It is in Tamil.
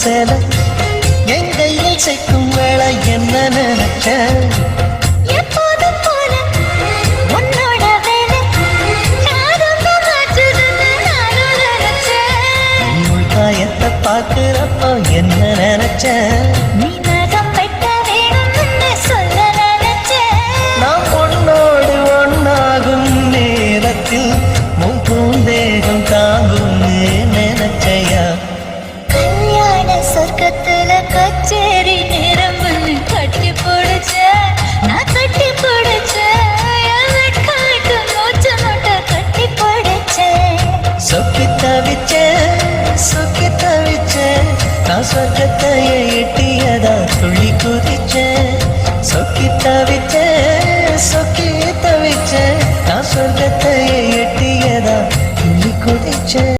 சேலை என் கையில் சேர்க்கும் வேலை என்ன நினைச்ச எப்போதும் போல உன்னோட வேலை நான் ரொம்ப மாற்றுதுன்னு நானும் நினைச்சேன். காயத்தை பார்க்கிறப்போ என்ன நினைச்ச நீ நகம் வெட்ட வேணும்னு சொல்ல நினைச்சேன். நாம் பொண்ணோடு ஒன்னாகும் நேரத்தில் உன் பூந்தேகம் தாங்கும்னு நினைச்சையா கல்யாண சொர்க்கத்துல கச்சேரி நேரம்னு கட்டி போடுச்ச நான் கட்டி போடுச்சேன். என் வெட்காட்டு மூச்சு முட்டை கட்டி போடுச்சேன். சொக்கி தவிச்சேன் நான் சொர்க்கத்தையே எட்டியதா துள்ளி குதிச்சேன் சொக்கி தவிச்சேன் நான் சொர்க்கத்தையே எட்டியதா துள்ளி குதிச்சேன்